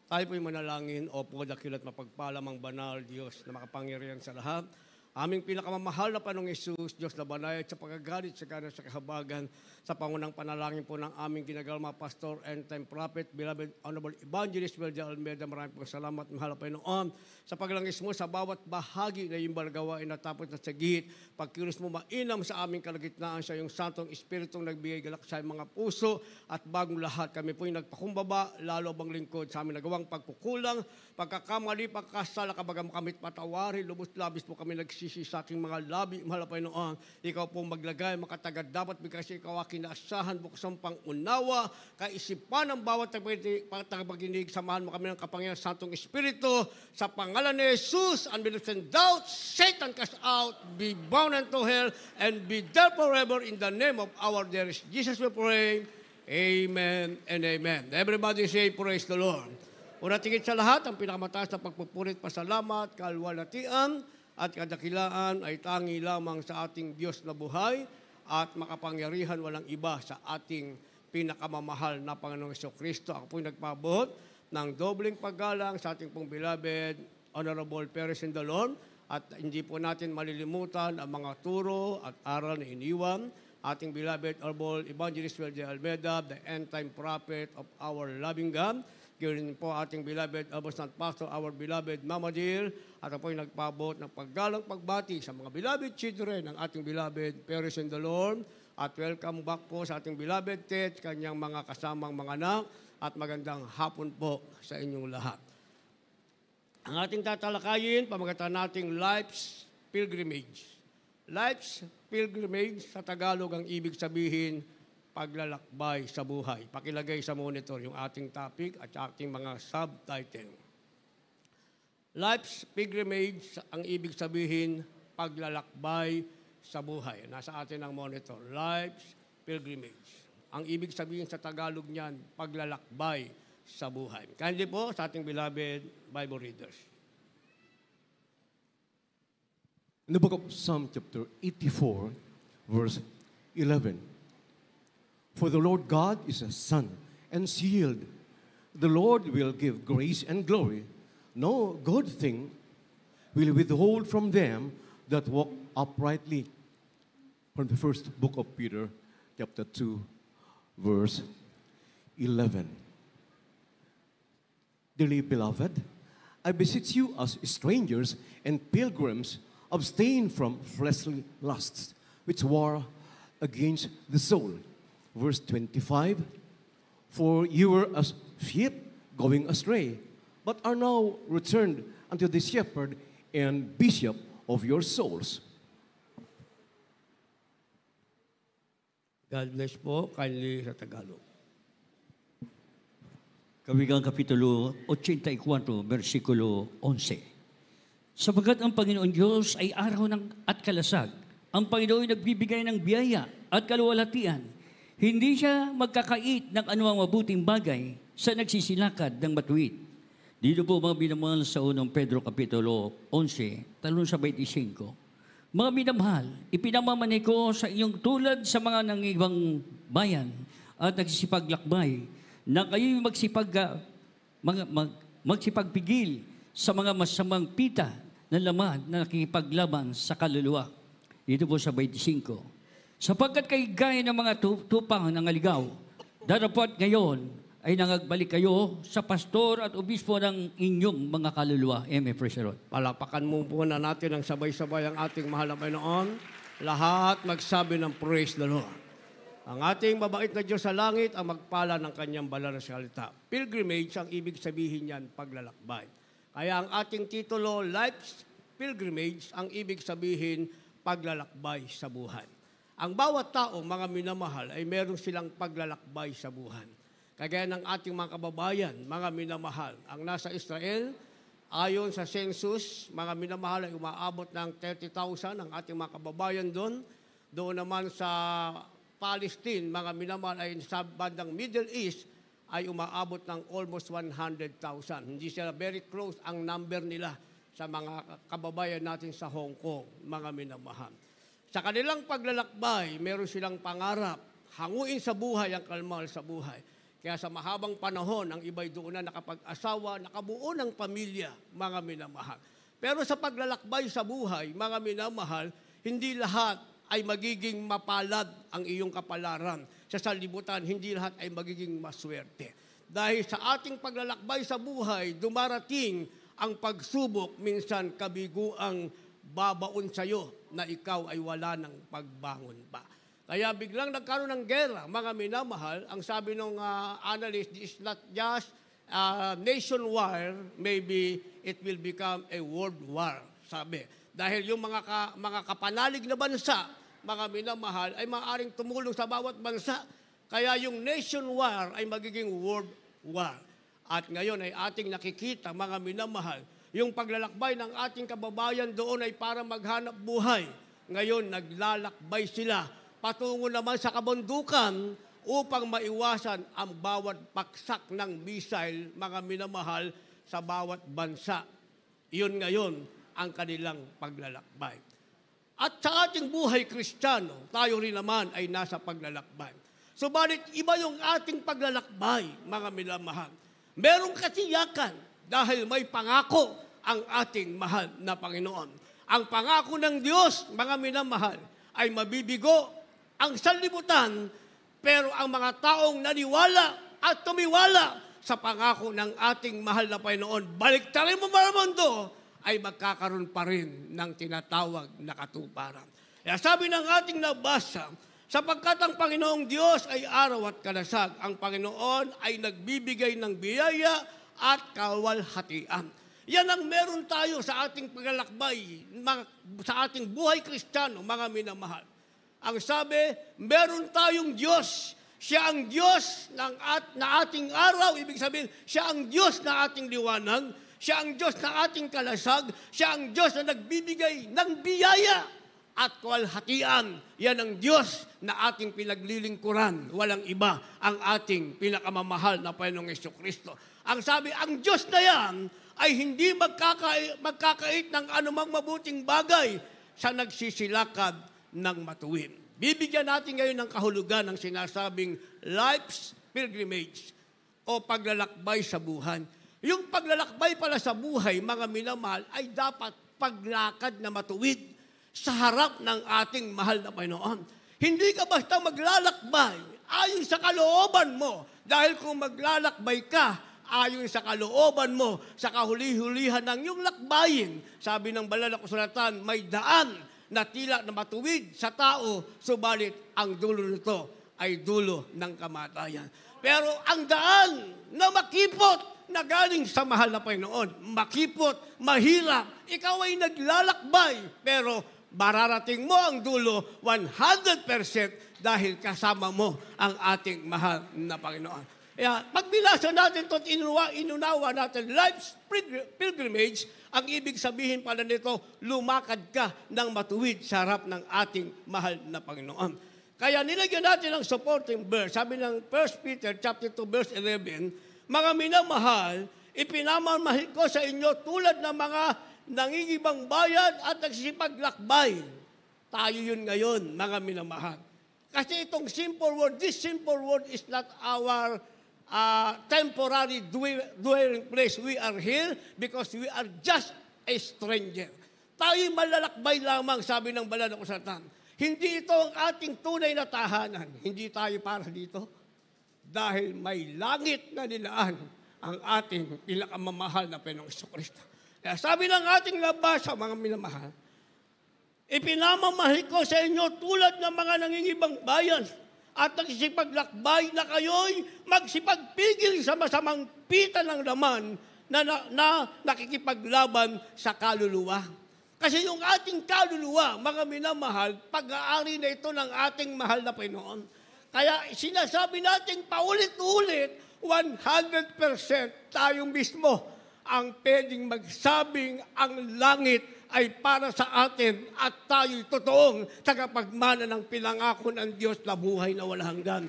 Tayo po'y manalangin. Opo, dakila't mapagpalamang banal, Diyos na makapangyarihan sa lahat. Aming pinakamamahal na Panginoong Hesus, Diyos na banayad sa pagkagalit, sa gana sa kahabagan, sa pangunang panalangin po ng aming ginagalma, Pastor and Time Prophet, Beloved Honorable Evangelist Weldia Almeida. Maraming pong salamat, mahal na Panginoon, sa paglangis mo sa bawat bahagi na iyong balgawa ay natapos na sa gihit. Pagkilos mo mainam sa aming kalagitnaan sa iyong Santong Espiritong nagbigay galak sa mga puso at bagong lahat. Kami po'y nagpakumbaba, lalo bang lingkod sa aming nagawang pagkukulang, pagkakamali, pagkasala, kabagang makamit patawarin, lubos-labis po kami nagsisi sa aking mga labi, mahal na Panginoon. Ikaw po maglagay, makatagad dapat kasi ikaw aking naasahan, buksan pang-unawa, kaisipan ng bawat tagapaginig, samahan mo kami ng kapangyarihan Santong Espiritu, sa pangalan ni Jesus, unbelief and doubt, Satan cast out, be bound unto hell, and be there forever in the name of our dearest Jesus we pray. Amen and amen. Everybody say, praise the Lord. Una tingin sa lahat, ang pinakamataas na pagpupurit, pasalamat, kalwalatian, at kadakilaan ay tangi lamang sa ating Diyos na buhay at makapangyarihan walang iba sa ating pinakamamahal na Panginoong Jesucristo. Ako po'y nagpabuhot ng dobleng paggalang sa ating pong beloved Honorable Paris in the Lord at hindi po natin malilimutan ang mga turo at aral na iniwan ating beloved Honorable Evangelist Weldia Almeida, the end-time prophet of our loving God. Gawin po ating beloved Abostant Pastor, our beloved Mama Dear, at apo'y nagpabot ng paggalang pagbati sa mga beloved children ng ating beloved Paris in the Lord. At welcome back po sa ating beloved Ted, kanyang mga kasamang mga anak, at magandang hapon po sa inyong lahat. Ang ating tatalakayin, pamagatan nating Life's Pilgrimage. Life's Pilgrimage, sa Tagalog ang ibig sabihin, paglalakbay sa buhay. Pakilagay sa monitor yung ating topic at ating mga subtitle. Life's pilgrimage, ang ibig sabihin, paglalakbay sa buhay. Nasa atin ang monitor. Life's pilgrimage. Ang ibig sabihin sa Tagalog niyan, paglalakbay sa buhay. Kindly po sa ating beloved Bible readers. In the book of Psalm chapter 84, verse 11. For the Lord God is a sun and shield. The Lord will give grace and glory. No good thing will withhold from them that walk uprightly. From the first book of Peter, chapter 2, verse 11. Dearly beloved, I beseech you as strangers and pilgrims, abstain from fleshly lusts, which war against the soul. Verse 25, for you were as sheep going astray, but are now returned unto the shepherd and bishop of your souls. God bless po, kindly sa Tagalog. Kawigang Kapitulo 84, versikulo 11. Sapagat ang Panginoon Diyos ay araw at kalasag, ang Panginoon ay nagbibigay ng biyaya at kaluwalhatian. Hindi siya magkakait ng anumang mabuting bagay sa nagsisilakad ng matuwid. Dito po mga minamahal sa unang Pedro Kapitulo 11, talon sa 25. Mga minamahal, ipinamamanay ko sa inyong tulad sa mga nangibang bayan at nagsisipaglakbay na kayo'y magsipagpigil sa mga masamang pita ng laman na nakikipaglaban sa kaluluwa. Dito po sa 25. Sapagkat kay gaya ng mga tupang ng aligaw, darapat ngayon ay nangagbalik kayo sa pastor at obispo ng inyong mga kaluluwa. Amen. Praise the Lord. Palapakan mo po na natin ang sabay-sabay ang ating mahal na Panginoon. Lahat magsabi ng praise the Lord. Ang ating mabait na Diyos sa langit ang magpala ng kanyang banal na salita. Pilgrimage, ang ibig sabihin niyan, paglalakbay. Kaya ang ating titulo, Life's Pilgrimage, ang ibig sabihin, paglalakbay sa buhay. Ang bawat tao, mga minamahal, ay meron silang paglalakbay sa buhay. Kagaya ng ating mga kababayan, mga minamahal, ang nasa Israel, ayon sa census, mga minamahal ay umaabot ng 30,000 ang ating mga kababayan doon. Doon naman sa Palestine, mga minamahal ay sa bandang Middle East, ay umaabot ng almost 100,000. Hindi sila very close ang number nila sa mga kababayan natin sa Hong Kong, mga minamahal. Sa kanilang paglalakbay, meron silang pangarap, hanguin sa buhay ang kalmal sa buhay. Kaya sa mahabang panahon, ang iba'y doon na nakapag-asawa, nakabuo ng pamilya, mga minamahal. Pero sa paglalakbay sa buhay, mga minamahal, hindi lahat ay magiging mapalad ang iyong kapalaran. Sa sanlibutan, hindi lahat ay magiging maswerte. Dahil sa ating paglalakbay sa buhay, dumarating ang pagsubok, minsan kabiguang babaon sa iyo na ikaw ay wala ng pagbangon pa. Kaya biglang nagkaroon ng gera, mga minamahal, ang sabi ng analyst, this is not just nation war, maybe it will become a world war, sabi. Dahil yung mga kapanalig na bansa, mga minamahal, ay maaaring tumulong sa bawat bansa. Kaya yung nation war ay magiging world war. At ngayon ay ating nakikita, mga minamahal, yung paglalakbay ng ating kababayan doon ay para maghanap buhay. Ngayon, naglalakbay sila patungo naman sa kabundukan upang maiwasan ang bawat paksak ng missile, mga minamahal, sa bawat bansa. Iyon ngayon ang kanilang paglalakbay. At sa ating buhay Kristiyano, tayo rin naman ay nasa paglalakbay. Subalit, iba yung ating paglalakbay, mga minamahal. Merong katiyakan dahil may pangako ang ating mahal na Panginoon. Ang pangako ng Diyos, mga minamahal, ay mabibigo ang sanlibutan, pero ang mga taong naniwala at tumiwala sa pangako ng ating mahal na Panginoon, baliktarin mo mga mundo, ay magkakaroon pa rin ng tinatawag na katuparan. Kaya sabi ng ating nabasa, sapagkat ang Panginoong Diyos ay araw at kalasag, ang Panginoon ay nagbibigay ng biyaya at kawalhatian. Yan ang meron tayo sa ating paglalakbay, sa ating buhay Kristiyano, mga minamahal. Ang sabi, meron tayong Diyos. Siya ang Diyos na ating araw. Ibig sabihin, siya ang Diyos na ating liwanag. Siya ang Diyos na ating kalasag. Siya ang Diyos na nagbibigay ng biyaya at kawalhatian. Yan ang Diyos na ating pinaglilingkuran. Walang iba ang ating pinakamamahal na Panginoong Jesucristo. Ang sabi, ang Diyos na yan ay hindi magkakait ng anumang mabuting bagay sa nagsisilakad ng matuwid. Bibigyan natin ngayon ng kahulugan ng sinasabing life's pilgrimage o paglalakbay sa buhay. Yung paglalakbay pala sa buhay, mga minamahal, ay dapat paglakad na matuwid sa harap ng ating mahal na Panginoon. Hindi ka basta maglalakbay ayon sa kalooban mo. Dahil kung maglalakbay ka, ayon sa kalooban mo, sa kahuli-hulihan ng iyong lakbayin, sabi ng banal na kasulatan, may daan na tila na matuwid sa tao, subalit ang dulo nito ay dulo ng kamatayan. Pero ang daan na makipot na galing sa mahal na Panginoon, makipot, mahirap, ikaw ay naglalakbay, pero mararating mo ang dulo 100% dahil kasama mo ang ating mahal na Panginoon. Kaya pagbinasa natin ito at inunawa natin, life's pilgrimage, ang ibig sabihin pala nito, lumakad ka ng matuwid sa harap ng ating mahal na Panginoon. Kaya nilagyan natin ang supporting verse. Sabi ng 1 Peter chapter 2 verse 11, mga minamahal, ipinamamahal ko sa inyo tulad ng mga nangingibang bayad at nagsisipaglakbay. Tayo yun ngayon, mga minamahal. Kasi itong simple word, this simple word is not our temporary dwelling place. We are here because we are just a stranger. Tayo'y malalakbay lamang, sabi ng banal na kasulatan. Hindi ito ang ating tunay na tahanan. Hindi tayo para dito. Dahil may langit na nilaan ang ating pinakamamahal na Panginoong Jesucristo. Kaya sabi ng ating nabasa, mga minamahal, ipinamamahal ko sa inyo tulad ng mga nangingibang bayan at nagsisipaglakbay na kayo'y magsipagpigil sa masamang pita ng laman na nakikipaglaban sa kaluluwa. Kasi yung ating kaluluwa, mga minamahal, pag-aari na ito ng ating mahal na Panginoon. Kaya sinasabi natin paulit-ulit, 100% tayo mismo ang pwedeng magsabing ang langit ay para sa atin at tayo'y totoong tagapagmana ng pinangako ng Diyos na buhay na walang hanggan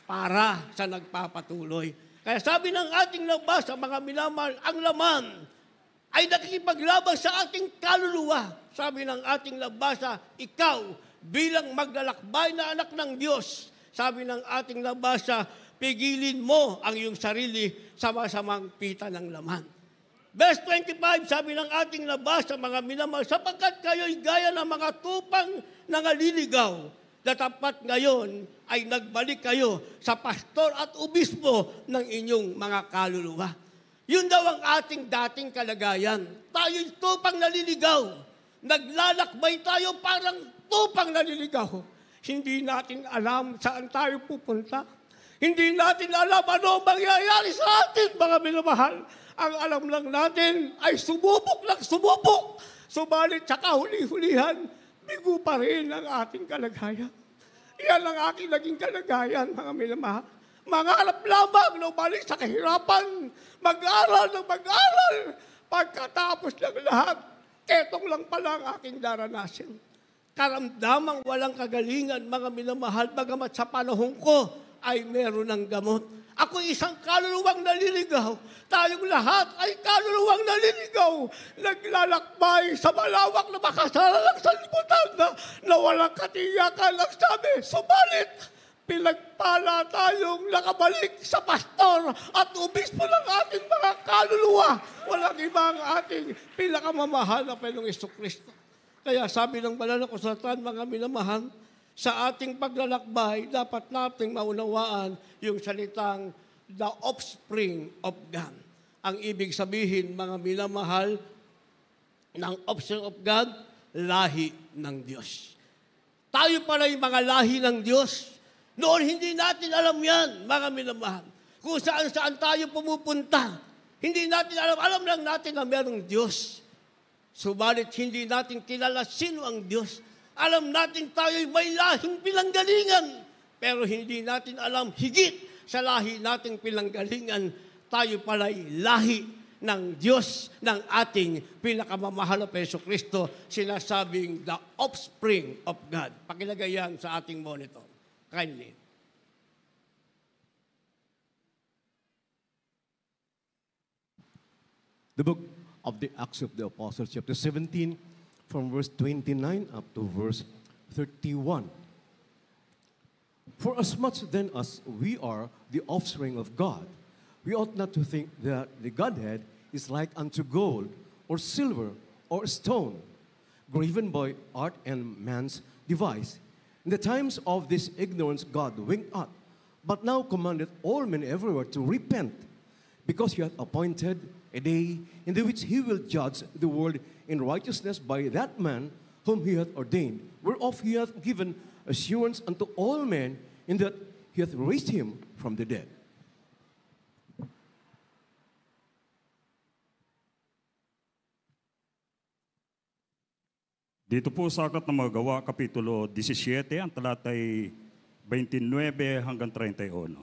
para sa nagpapatuloy. Kaya sabi ng ating nabasa, mga minamahal, ang laman ay nakikipaglaban sa ating kaluluwa. Sabi ng ating nabasa, ikaw bilang maglalakbay na anak ng Diyos, sabi ng ating nabasa, pigilin mo ang iyong sarili sa masamang pita ng laman. Verse 25, sabi ng ating nabasa, mga minamahal, sapagkat kayo'y gaya ng mga tupang nangaliligaw, na tapat ngayon ay nagbalik kayo sa pastor at obispo ng inyong mga kaluluwa. Yun daw ang ating dating kalagayan. Tayo'y tupang naliligaw. Naglalakbay tayo parang tupang naliligaw. Hindi natin alam saan tayo pupunta. Hindi natin alam ano mangyayari sa atin, mga minamahal. Ang alam lang natin ay sumubok lang sumubok. Subalit sa kahuli-hulihan, bigo pa rin ang ating kalagayan. Yan ang aking naging kalagayan, mga minamahal. Mangarap lamang na umalik sa kahirapan. Mag-aral ng mag-aral. Pagkatapos ng lahat, ketong lang pala ang aking daranasin. Karamdamang walang kagalingan, mga minamahal, bagamat sa panahon ko ay meron ng gamot. Ako isang kaluluwang naliligaw. Tayong lahat ay kaluluwang naliligaw. Naglalakbay sa malawak na makasalang sanlibutan na walang katiyakan ang sabi. Subalit, pinagpala tayong nakabalik sa pastor at obispo ng ating mga kaluluwa. Walang ibang ating pinakamamahal na Panginoong Jesucristo. Kaya sabi ng banal na kasulatan, mga minamahal, sa ating paglalakbay, dapat nating maunawaan yung salitang the offspring of God. Ang ibig sabihin, mga minamahal, ng offspring of God, lahi ng Diyos. Tayo pala yung mga lahi ng Diyos. Noon hindi natin alam yan, mga minamahal. Kung saan-saan tayo pumupunta, hindi natin alam. Alam lang natin na merong Diyos. Subalit hindi natin kilala sino ang Diyos. Alam natin tayo'y may lahing pinanggalingan. Pero hindi natin alam higit sa lahi nating pinanggalingan, tayo pala'y lahi ng Diyos ng ating pinakamamahal na Jesucristo, sinasabing the offspring of God. Pakilagay yan sa ating monitor. Kindly. The book of the Acts of the Apostles, chapter 17, from verse 29 up to verse 31. For as much then as we are the offspring of God, we ought not to think that the Godhead is like unto gold, or silver, or stone, graven by art and man's device. In the times of this ignorance God winked at, but now commandeth all men everywhere to repent, because he hath appointed a day in the which he will judge the world in righteousness by that man whom he hath ordained, whereof he hath given assurance unto all men, in that he hath raised him from the dead. Dito po sa Aklat ng mga Gawa, Kapitulo 17, ang talatay 29 hanggang 31.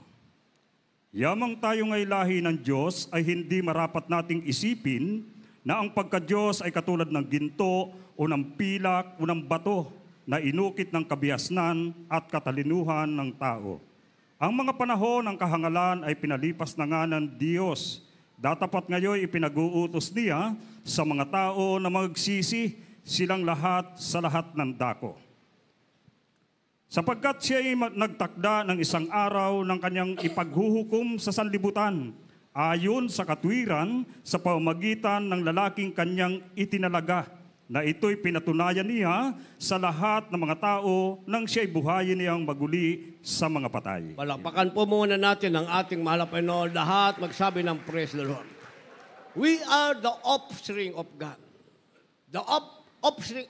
Yamang tayo ngay lahi ng Diyos ay hindi marapat nating isipin na ang pagka-Diyos ay katulad ng ginto o ng pilak o ng bato na inukit ng kabihasnan at katalinuhan ng tao. Ang mga panahon ng kahangalan ay pinalipas na nga ng Diyos. Datapat ngayon ipinag-uutos niya sa mga tao na magsisi silang lahat sa lahat ng dako. Sapagkat siya ay nagtakda ng isang araw ng kanyang ipaghuhukom sa sanlibutan, ayon sa katwiran sa pamamagitan ng lalaking kanyang itinalaga, na ito'y pinatunayan niya sa lahat ng mga tao nang siya'y buhayin niyang maguli sa mga patay. Palakpakan po muna natin ang ating mahal na Panginoon. Lahat magsabi ng praise the Lord. We are the offspring of God. The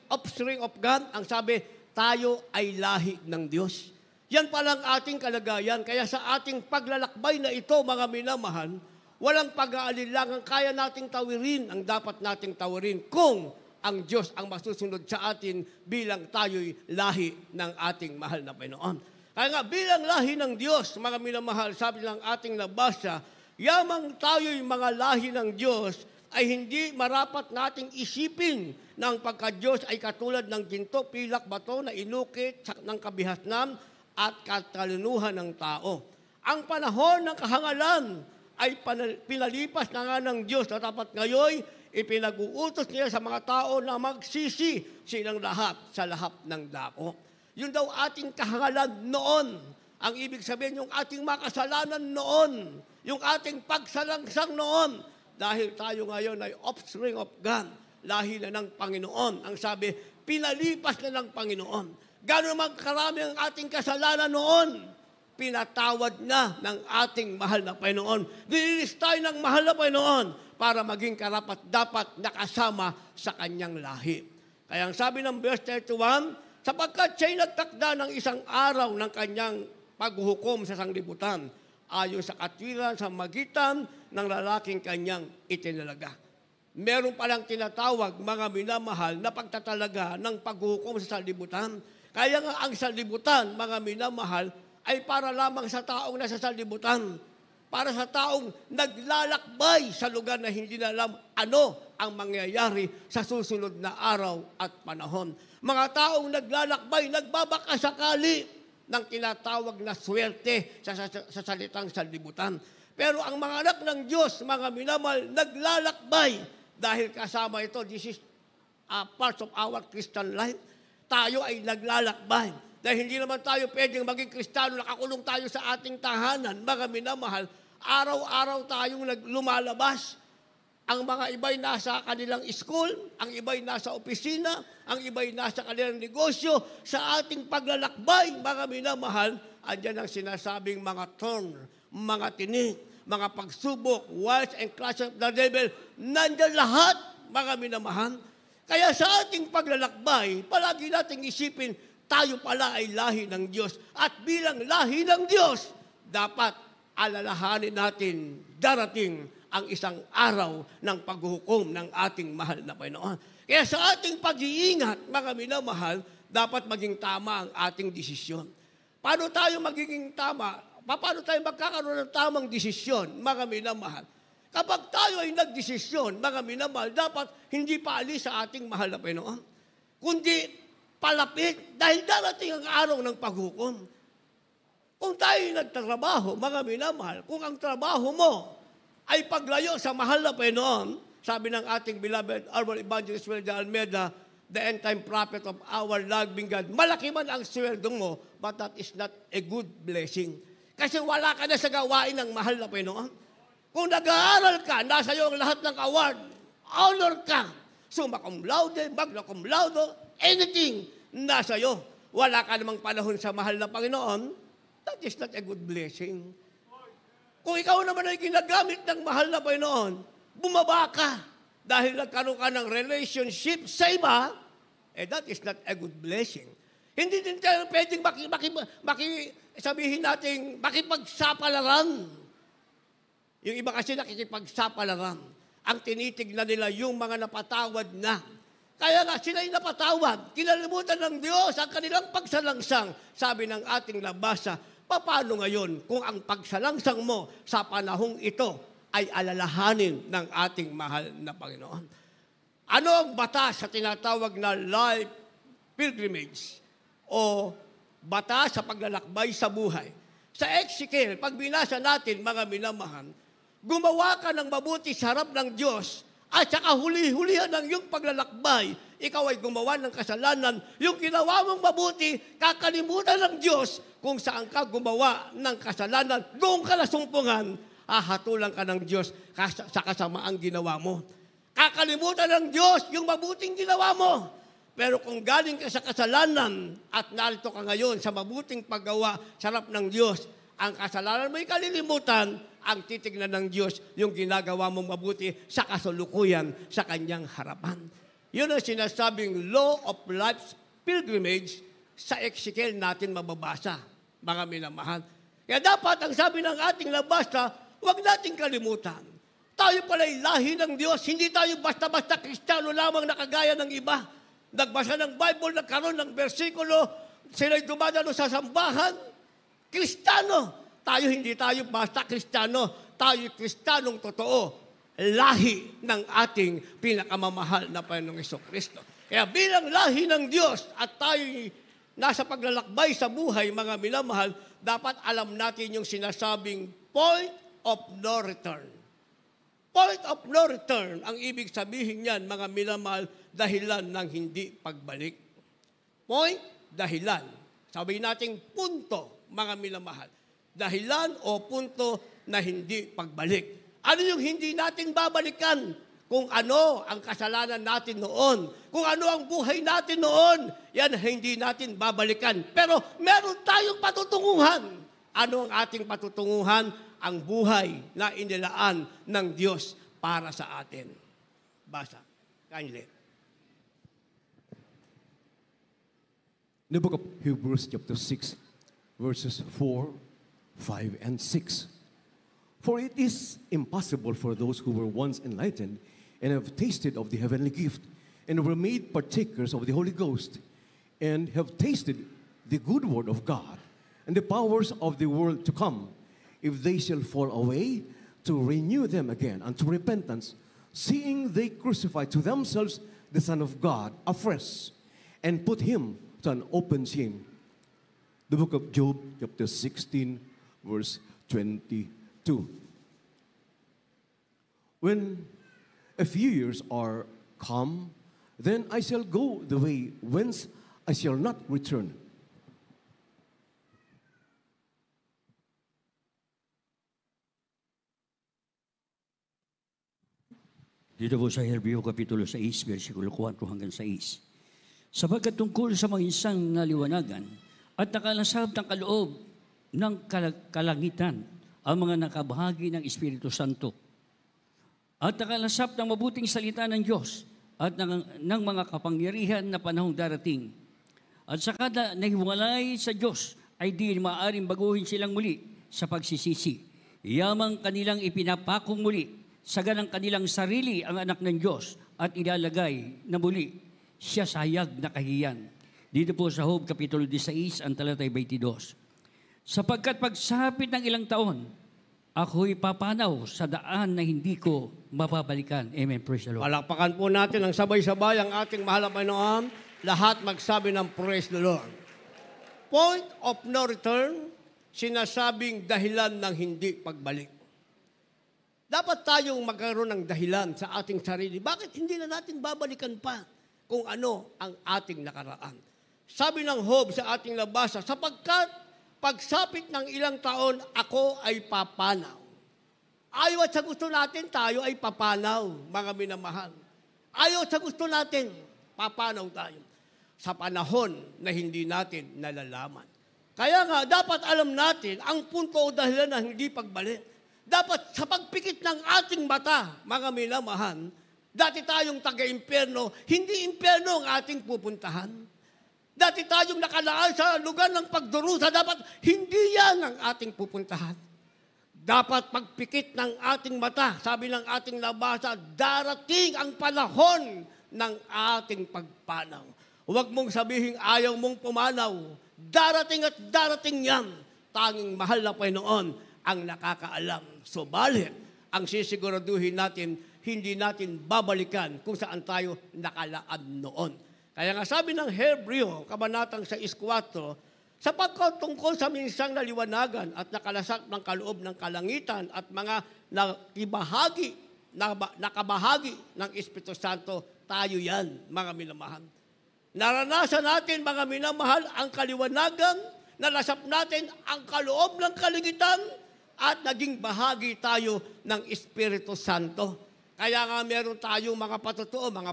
offspring of God, ang sabi, tayo ay lahi ng Diyos. Yan palang ating kalagayan. Kaya sa ating paglalakbay na ito, mga minamahal, walang pag-aalinlangan, kaya nating tawirin ang dapat nating tawirin kung ang Diyos ang masusunod sa atin bilang tayo'y lahi ng ating mahal na Panginoon. Kaya nga, bilang lahi ng Diyos, mga minamahal, sabi ng ating nabasa, yamang tayo'y mga lahi ng Diyos, ay hindi marapat nating isipin na ang pagka-Diyos ay katulad ng ginto, pilak, bato na inukit ng kabihasnan at katalinuhan ng tao. Ang panahon ng kahangalan ay pinalipas na nga ng Diyos na dapat ngayon ipinag-uutos niya sa mga tao na magsisi silang lahat sa lahat ng dako. Yun daw ating kahangalan noon. Ang ibig sabihin, yung ating makasalanan noon, yung ating pagsalangsang noon, dahil tayo ngayon ay offspring of God, lahi na ng Panginoon. Ang sabi, pinalipas na ng Panginoon. Gano'n naman karami ang ating kasalanan noon, pinatawad na ng ating mahal na Panginoon. Dinilis tayo ng mahal na Panginoon para maging karapat-dapat nakasama sa kanyang lahi. Kaya ang sabi ng verse 31, sapagkat siya'y nagtakda ng isang araw ng kanyang paghuhukom sa sanglibutan, ayon sa katwiran sa magitan ng lalaking kanyang itinalaga. Meron palang tinatawag, mga minamahal, na pagtatalaga ng paghuhukom sa sanlibutan. Kaya nga ang sanlibutan, mga minamahal, ay para lamang sa taong nasa sanlibutan. Para sa taong naglalakbay sa lugar na hindi na alam ano ang mangyayari sa susunod na araw at panahon. Mga taong naglalakbay, nagbabakasakali ng tinatawag na swerte sa salitang sanlibutan. Pero ang mga anak ng Diyos, mga minamahal, naglalakbay dahil kasama ito, this is a part of our Christian life. Tayo ay naglalakbay. Dahil hindi naman tayo pwedeng maging Kristiyano, nakakulong tayo sa ating tahanan, mga minamahal, araw-araw tayong lumalabas. Ang mga iba'y nasa kanilang school, ang iba'y nasa opisina, ang iba'y nasa kanilang negosyo. Sa ating paglalakbay, mga minamahal, andyan ang sinasabing mga thorn, mga tinik, mga pagsubok, wiles and clashes of the devil. Nandyan lahat, mga minamahal. Kaya sa ating paglalakbay, palagi nating isipin, tayo pala ay lahi ng Diyos. At bilang lahi ng Diyos, dapat alalahanin natin darating ang isang araw ng paghuhukom ng ating mahal na Panginoon. Kaya sa ating pag-iingat, mga minamahal, dapat maging tama ang ating desisyon. Paano tayo magiging tama? Paano tayo magkakaroon ng tamang desisyon, mga minamahal? Kapag tayo ay nagdesisyon, mga minamahal, dapat hindi paalis sa ating mahal na Panginoon, kundi palapit dahil darating ang araw ng paghukom. Kung tayo nagtatrabaho, mga minamahal, kung ang trabaho mo ay paglayo sa mahal na Panginoon, sabi ng ating beloved Our Evangelist Will de Almeida, the end-time prophet of our loving God, malaki man ang sweldo mo, but that is not a good blessing. Kasi wala ka na sa gawain ng mahal na Panginoon. Kung nag-aaral ka, nasa iyo ang lahat ng award, honor ka, summa cum laude, magna cum laude, anything, nasa iyo. Wala ka namang panahon sa mahal na Panginoon, that is not a good blessing. Kung ikaw naman ay ginagamit ng mahal na Panginoon, bumaba ka dahil nagkaroon ka ng relationship sa iba, that is not a good blessing. Hindi din tayo pwedeng sabihin natin, makipagsapalaran. Yung iba kasi nakikipagsapalaran. Ang tinitignan nila yung mga napatawad na. Kaya nga sila'y napatawad, kinalimutan ng Diyos ang kanilang pagsalangsang. Sabi ng ating nabasa, paano ngayon kung ang pagsalangsang mo sa panahong ito ay alalahanin ng ating mahal na Panginoon? Ano ang batas sa tinatawag na life pilgrimage o batas sa paglalakbay sa buhay? Sa Ezekiel, pag binasa natin, mga minamahal, gumawa ka ng mabuti sa harap ng Diyos at saka huli-hulihan ng iyong paglalakbay, ikaw ay gumawa ng kasalanan, yung ginawa mong mabuti, kakalimutan ng Diyos kung saan ka gumawa ng kasalanan, doon ka nasumpungan, hatulan ka ng Diyos sa kasamaang ginawa mo. Kakalimutan ng Diyos yung mabuting ginawa mo. Pero kung galing ka sa kasalanan at narito ka ngayon sa mabuting paggawa sa harap ng Diyos, ang kasalanan mo ay kalilimutan, ang titignan ng Diyos yung ginagawa mong mabuti sa kasulukuyan sa kanyang harapan. Yun ang sinasabing law of life's pilgrimage sa Ezekiel natin mababasa, mga minamahal. Kaya dapat, ang sabi ng ating nabasa, huwag nating kalimutan. Tayo pala'y lahi ng Diyos, hindi tayo basta-basta Kristiyano lamang na kagaya ng iba. Nagbasa ng Bible, nagkaroon ng bersikulo, sila'y dumadalo sa sambahan, Kristiyano. Tayo hindi tayo basta Kristiyano, tayo Kristiyanong totoo, lahi ng ating pinakamamahal na Panginoong Jesucristo. Kaya bilang lahi ng Diyos at tayo nasa paglalakbay sa buhay, mga minamahal, dapat alam natin yung sinasabing point of no return. Point of no return, ang ibig sabihin niyan, mga minamahal, dahilan ng hindi pagbalik. Point, dahilan. Sabihin natin punto. mga minamahal. Dahilan o punto na hindi pagbalik. Ano yung hindi natin babalikan? Kung ano ang kasalanan natin noon, kung ano ang buhay natin noon, yan hindi natin babalikan. Pero meron tayong patutunguhan. Ano ang ating patutunguhan? Ang buhay na inilaan ng Diyos para sa atin. Basa. Kindly. The book of Hebrews chapter 6, verses 4, 5, and 6. For it is impossible for those who were once enlightened and have tasted of the heavenly gift, and were made partakers of the Holy Ghost, and have tasted the good word of God, and the powers of the world to come, if they shall fall away, to renew them again unto repentance, seeing they crucify to themselves the Son of God afresh, and put him to an open shame. The book of Job, chapter 16, verse 22. When a few years are come, then I shall go the way whence I shall not return. Dito po sa Hebreo Kapitulo 6, versikulo 4 hanggang 6. Sapagkat tungkol sa mga insang naliwanagan at nakalasab ng kaloob ng kalangitan ang mga nakabahagi ng Espiritu Santo at nakalasap ng mabuting salita ng Diyos at ng mga kapangyarihan na panahong darating. At sa kada nahiwalay sa Diyos ay di maaaring baguhin silang muli sa pagsisisi. Yamang kanilang ipinapakong muli sa ganang kanilang sarili ang anak ng Diyos at ilalagay na muli siya sa hayag na kahiyan. Dito po sa Job Kapitulo 16, ang talatay 22. Sapagkat pagsapit ng ilang taon, ako'y papanaw sa daan na hindi ko mapabalikan. Amen. Praise the Lord. Palakpakan po natin ang sabay-sabay ang ating mahal na Panginoon. Lahat magsabi ng praise the Lord. Point of no return, sinasabing dahilan ng hindi pagbalik. Dapat tayong magkaroon ng dahilan sa ating sarili. Bakit hindi na natin babalikan pa kung ano ang ating nakaraan? Sabi ng Job sa ating nabasa, sapagkat pagsapit ng ilang taon, ako ay papanaw. Ayaw at sa gusto natin, tayo ay papanaw, mga minamahal. Ayaw at sa gusto natin, papanaw tayo. Sa panahon na hindi natin nalalaman. Kaya nga, dapat alam natin ang punto o dahilan na hindi pagbalik. Dapat sa pagpikit ng ating mata, mga minamahal, dati tayong taga-impyerno, hindi impyerno ang ating pupuntahan. Dati tayong nakalaan sa lugar ng pagdurusa, dapat hindi yan ang ating pupuntahan. Dapat pagpikit ng ating mata, sabi ng ating nabasa, darating ang panahon ng ating pagpanaw. Huwag mong sabihin ayaw mong pumanaw. Darating at darating yan. Tanging mahal na Panginoon ang nakakaalam. Subalit, ang sisiguraduhin natin, hindi natin babalikan kung saan tayo nakalaan noon. Kaya nga sabi ng Hebreo, kabanatang 6:4, sapagkat tungkol sa minsang naliwanagan at nakalasak ng kaloob ng kalangitan at mga nakabahagi ng Espiritu Santo, tayo yan, mga minamahal. Naranasan natin, mga minamahal, ang kaliwanagan, nalasap natin ang kaloob ng kalangitan, at naging bahagi tayo ng Espiritu Santo. Kaya nga meron tayong mga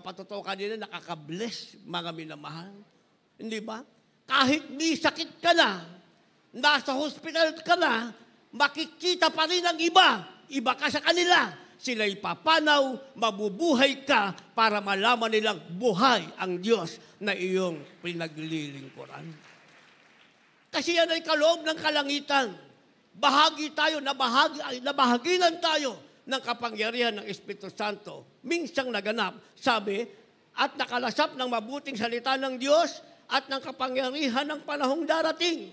patutuo kanina nakaka-bless, mga minamahal. Hindi ba? Kahit may sakit ka na, nasa hospital ka na, makikita pa rin ang iba. Iba ka sa kanila. Sila'y papanaw, mabubuhay ka para malaman nilang buhay ang Diyos na iyong pinaglilingkuran. Kasi yan ay kaloob ng kalangitan. Bahagi tayo, nabahaginan tayo ng kapangyarihan ng Espiritu Santo. Minsang naganap, sabi, at nakalasap ng mabuting salita ng Diyos at ng kapangyarihan ng panahong darating.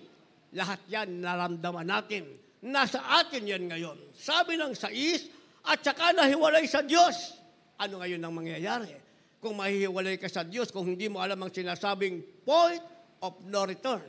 Lahat yan naramdaman natin. Nasa atin yan ngayon. Sabi ng 6, at saka nahiwalay sa Diyos. Ano ngayon ang mangyayari? Kung mahihiwalay ka sa Diyos, kung hindi mo alam ang sinasabing point of no return,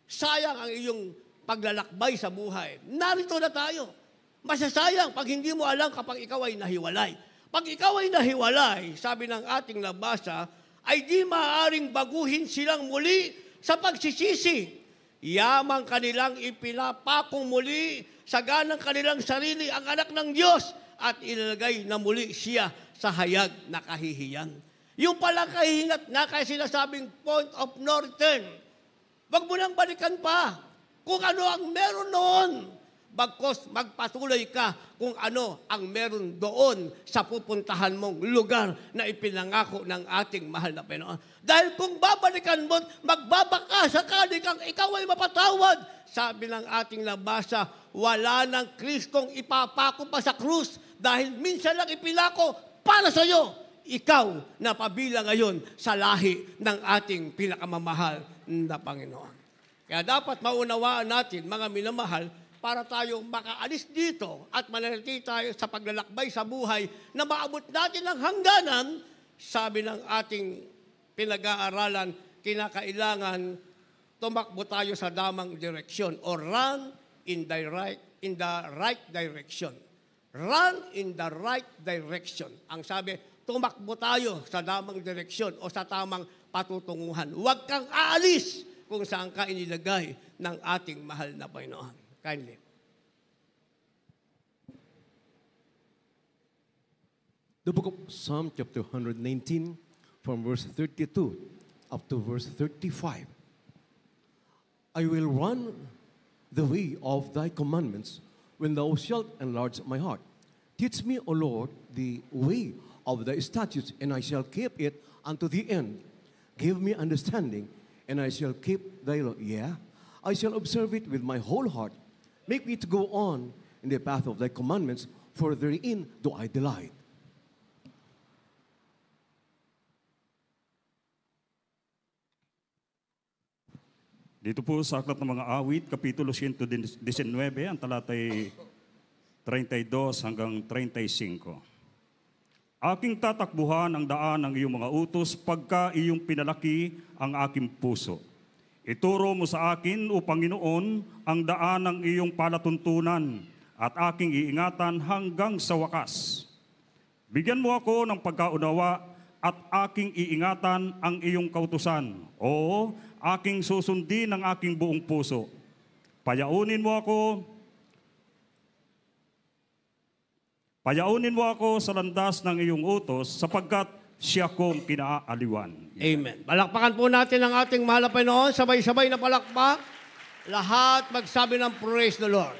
sayang ang iyong paglalakbay sa buhay. Narito na tayo. Masasayang pag hindi mo alam kapag ikaw ay nahiwalay. Pag ikaw ay nahiwalay, sabi ng ating nabasa, ay di maaaring baguhin silang muli sa pagsisisi. Yamang kanilang ipinapakong muli sa ganang kanilang sarili ang anak ng Diyos at ilalagay na muli siya sa hayag na kahihiyan. Yung palang kahihingat nga kaya sinasabing point of no return. Wag mo nang balikan pa kung ano ang meron noon. Bagkos magpatuloy ka kung ano ang meron doon sa pupuntahan mong lugar na ipinangako ng ating mahal na Panginoon. Dahil kung babalikan mo, magbabaka sakali kang ikaw ay mapatawad. Sabi ng ating nabasa, wala ng Kristong ipapako pa sa krus dahil minsan lang ipinako para sa iyo. Ikaw na pabilang ngayon sa lahi ng ating pinakamamahal na Panginoon. Kaya dapat maunawaan natin, mga minamahal, para tayo makaalis dito at manatili tayo sa paglalakbay sa buhay na maabot natin ang hangganan, sabi ng ating pinag-aaralan, kinakailangan tumakbo tayo sa damang direksyon or run in the right direction. Run in the right direction. Ang sabi, tumakbo tayo sa damang direksyon o sa tamang patutunguhan. Huwag kang aalis kung saan ka inilagay ng ating mahal na Panginoon. Kindly. The book of Psalm chapter 119 from verse 32 up to verse 35. I will run the way of thy commandments when thou shalt enlarge my heart. Teach me, O Lord, the way of thy statutes, and I shall keep it unto the end. Give me understanding, and I shall keep thy law. Yeah, I shall observe it with my whole heart. Make me to go on in the path of thy commandments, for therein do I delight. Dito po sa Aklat ng Mga Awit, Kapitulo 119, ang talatay 32 hanggang 35. Aking tatakbuhan ang daan ng iyong mga utos pagka iyong pinalaki ang aking puso. Ituro mo sa akin, O Panginoon, ang daan ng iyong palatuntunan at aking iingatan hanggang sa wakas. Bigyan mo ako ng pagkaunawa at aking iingatan ang iyong kautusan. Oo, aking susundin ang aking buong puso. Payaunin mo ako sa landas ng iyong utos sapagkat siya kong kinaaliwan. Amen. Palakpakan po natin ang ating mahal na Panginoon. Sabay-sabay na palakpak. Lahat magsabi ng praise the Lord.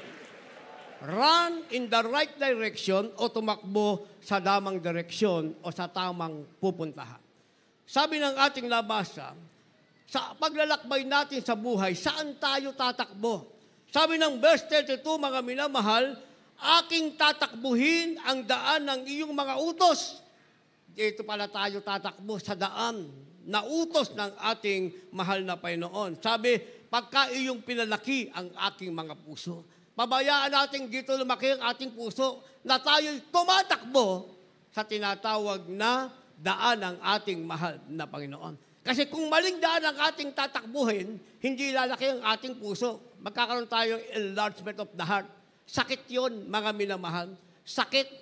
Run in the right direction o tumakbo sa damang direksyon o sa tamang pupuntahan. Sabi ng ating nabasa, sa paglalakbay natin sa buhay, saan tayo tatakbo? Sabi ng verse 32, mga minamahal, aking tatakbuhin ang daan ng iyong mga utos. Dito pala tayo tatakbo sa daan na utos ng ating mahal na Panginoon. Sabi, pagka iyong pinalaki ang aking mga puso. Pabayaan natin dito lumaki ang ating puso na tayo'y tumatakbo sa tinatawag na daan ng ating mahal na Panginoon. Kasi kung maling daan ang ating tatakbuhin, hindi lalaki ang ating puso. Magkakaroon tayo enlargement of the heart. Sakit yon, mga minamahal. Sakit.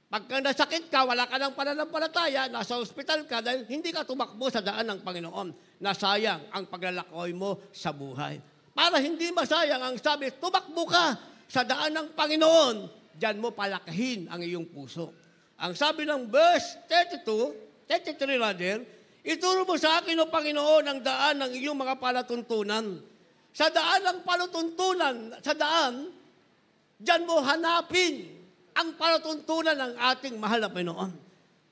Pagka nasakit ka, wala ka ng pananampalataya, nasa ospital ka dahil hindi ka tumakbo sa daan ng Panginoon. Nasayang ang paglalakbay mo sa buhay. Para hindi masayang ang sabi, tumakbo ka sa daan ng Panginoon, diyan mo palakahin ang iyong puso. Ang sabi ng verse 33 rather, ituro mo sa akin, O Panginoon, ang daan ng iyong mga palatuntunan. Sa daan ng palatuntunan, sa daan, diyan mo hanapin ang palatuntunan ng ating mahal na Panginoon.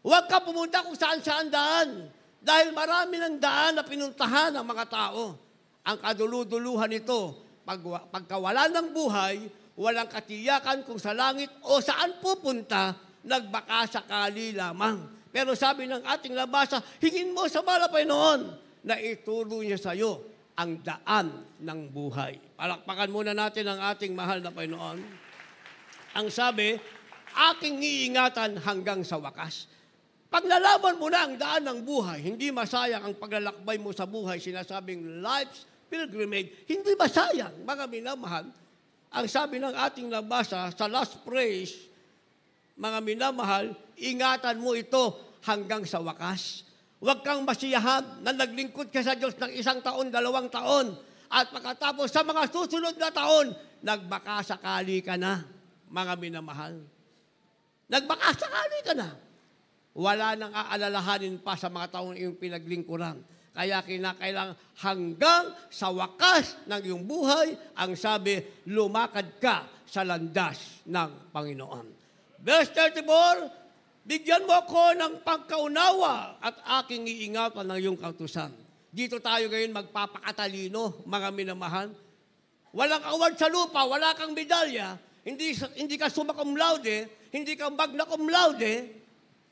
Huwag ka pumunta kung saan-saan daan. Dahil marami ng daan na pinuntahan ng mga tao. Ang kaduluduluhan nito, pagkawala ng buhay, walang katiyakan kung sa langit o saan pupunta, nagbaka sakali lamang. Pero sabi ng ating nabasa, hingin mo sa mahal na Panginoon na ituro niya sa iyo ang daan ng buhay. Palakpakan muna natin ang ating mahal na Panginoon. Ang sabi, aking iingatan hanggang sa wakas. Pag nalaman mo na ang daan ng buhay, hindi masayang ang paglalakbay mo sa buhay, sinasabing life's pilgrimage, hindi masayang, mga minamahal. Ang sabi ng ating nabasa sa last praise, mga minamahal, ingatan mo ito hanggang sa wakas. Huwag kang masiyahan na naglingkod ka sa Diyos ng 1 taon, 2 taon. At pagkatapos sa mga susunod na taon, nagbakasakali ka na, mga minamahal. Nagbakasakali ka na. Wala nang aalalahanin pa sa mga taong iyong pinaglingkuran. Kaya kinakailangan hanggang sa wakas ng iyong buhay, ang sabi, lumakad ka sa landas ng Panginoon. Verse 34, bigyan mo ako ng pagkaunawa at aking iingatan ng iyong kautusan. Dito tayo ngayon magpapakatalino, mga minamahal. Walang award sa lupa, wala kang medalya, hindi ka summa cum laude, hindi ka magna cum laude,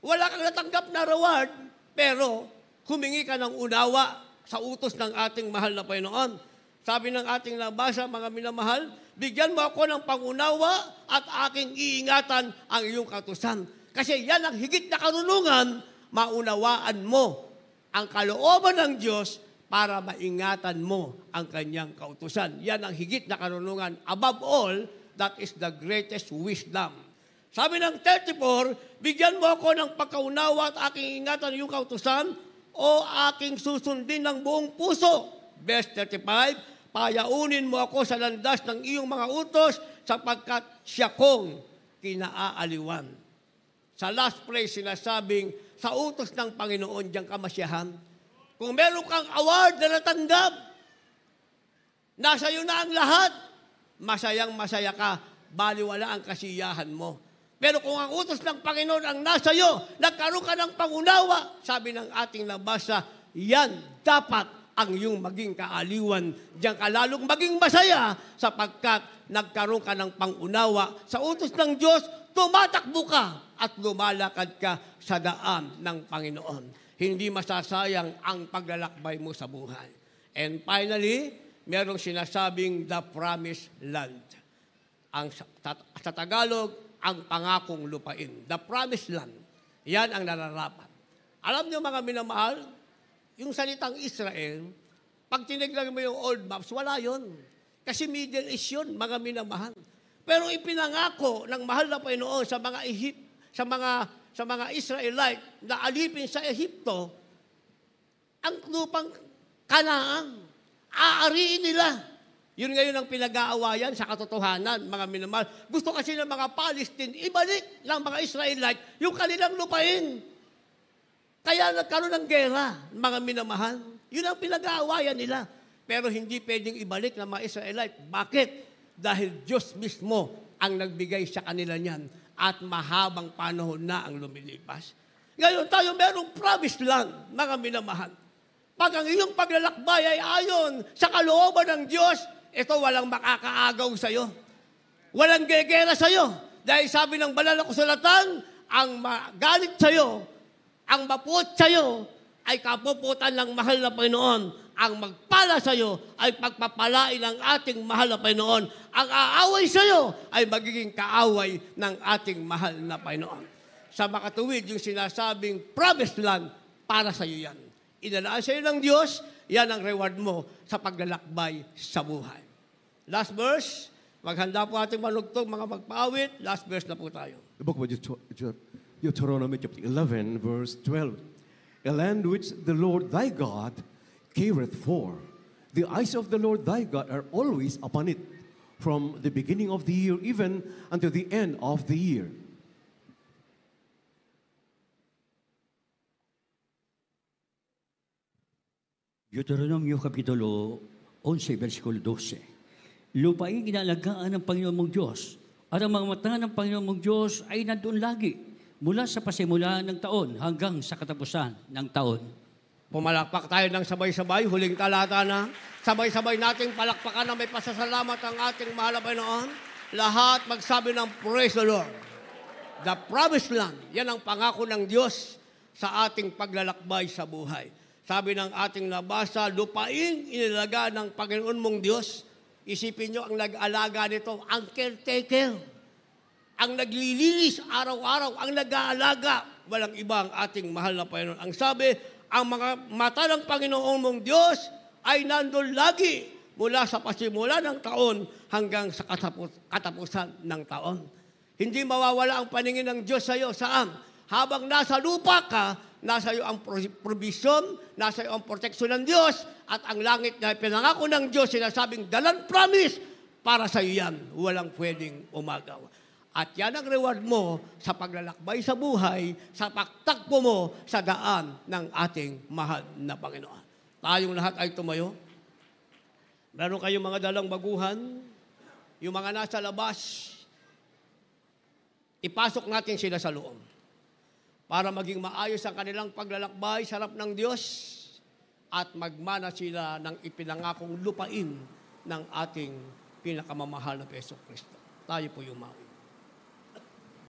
wala kang natanggap na reward, pero humingi ka ng unawa sa utos ng ating mahal na Panginoon. Sabi ng ating nabasa, mga minamahal, bigyan mo ako ng pangunawa at aking iingatan ang iyong kautusan. Kasi yan ang higit na karunungan, maunawaan mo ang kalooban ng Diyos para maingatan mo ang kanyang kautusan. Yan ang higit na karunungan. Above all, that is the greatest wisdom. Sabi ng 34, bigyan mo ako ng pagkaunawa at aking ingatan yung kautusan o aking susundin ng buong puso. Verse 35, payaunin mo ako sa landas ng iyong mga utos sapagkat siya kong kinaaaliwan. Sa last phrase, sinasabing, sa utos ng Panginoon diyang kamasyahan, kung meron kang award na natanggap, nasa iyo na ang lahat, masayang masaya ka, baliwala ang kasiyahan mo. Pero kung ang utos ng Panginoon ang nasa iyo, nagkaroon ka ng pangunawa, sabi ng ating nabasa, yan dapat ang iyong maging kaaliwan. Diyan ka lalong maging masaya sapagkat nagkaroon ka ng pangunawa. Sa utos ng Diyos, tumatakbo ka at lumalakad ka sa daan ng Panginoon. Hindi masasayang ang paglalakbay mo sa buhay. And finally, merong sinasabing the promised land. Sa Tagalog, ang pangakong lupain. The promised land. Yan ang nararapat. Alam niyo mga minamahal, yung salitang Israel, pag tinignan mo yung old maps, wala yon. Kasi Middle East yun, mga minamahal. Pero ipinangako ng mahal na Panginoon sa mga Israelite na alipin sa Ehipto, ang lupang Kanaan, aariin nila. Yun ngayon ang pinag-aawayan sa katotohanan, mga minamahal. Gusto kasi ng mga Palestine, ibalik ng mga Israelite yung kanilang lupain. Kaya nagkaroon ng gera, mga minamahal. Yun ang pinag-aawayan nila. Pero hindi pwedeng ibalik ng mga Israelite. Bakit? Dahil Diyos mismo ang nagbigay sa kanila niyan at mahabang panahon na ang lumilipas. Ngayon tayo merong promised land, mga minamahal. Pag ang iyong paglalakbay ay ayon sa kalooban ng Diyos, ito walang makakaagaw sa'yo. Walang gegera sa'yo. Dahil sabi ng banal na kasulatan, ang magalit sa'yo, ang mapuot sa'yo, ay kapuputan ng mahal na Panginoon. Ang magpala sa'yo ay pagpapalain ng ating mahal na Panginoon. Ang aaway sa'yo ay magiging kaaway ng ating mahal na Panginoon. Sa makatuwid, yung sinasabing promised land, para sa'yo yan. Inalaan sa'yo ng Diyos, yan ang reward mo sa paglalakbay sa buhay. Last verse, maghanda po ating manugtog, mga magpaawit. Last verse na po tayo. The book of Deuteronomy chapter 11, verse 12. A land which the Lord thy God careth for. The eyes of the Lord thy God are always upon it, from the beginning of the year even until the end of the year. Deuteronomio Kapitulo 11, versikulo 12. Lupain inalagaan ng Panginoon mong Diyos, at ang mga mata ng Panginoon mong Diyos ay nandoon lagi, mula sa pasimulaan ng taon hanggang sa katapusan ng taon. Pumalakpak tayo ng sabay-sabay, huling talata na. Sabay-sabay nating palakpakan na may pasasalamat ang ating mahal na Panginoon. Lahat magsabi ng praise the Lord. The promised land, yan ang pangako ng Diyos sa ating paglalakbay sa buhay. Sabi ng ating nabasa, lupain inalaga ng Panginoon mong Diyos. Isipin nyo, ang nag-alaga nito, ang caretaker. Ang naglilinis araw-araw, ang nag-aalaga. Walang iba ang ating mahal na Panginoon. Ang sabi, ang mga mata ng Panginoon mong Diyos ay nandun lagi mula sa pasimula ng taon hanggang sa katapusan ng taon. Hindi mawawala ang paningin ng Diyos sa iyo. Saan? Habang nasa lupa ka, nasa iyo ang provision, nasa iyo ang proteksyon ng Diyos, at ang langit na pinangako ng Diyos, sinasabing dalan promise, para sa iyo yan, walang pwedeng umagaw. At yan ang reward mo sa paglalakbay sa buhay, sa pagtakbo mo sa daan ng ating mahal na Panginoon. Tayong lahat ay tumayo. Meron kayong mga dalang baguhan, yung mga nasa labas, ipasok natin sila sa loob para maging maayos ang kanilang paglalakbay sa harap ng Diyos at magmana sila ng ipinangakong lupain ng ating pinakamamahal na Hesus Kristo. Tayo po yung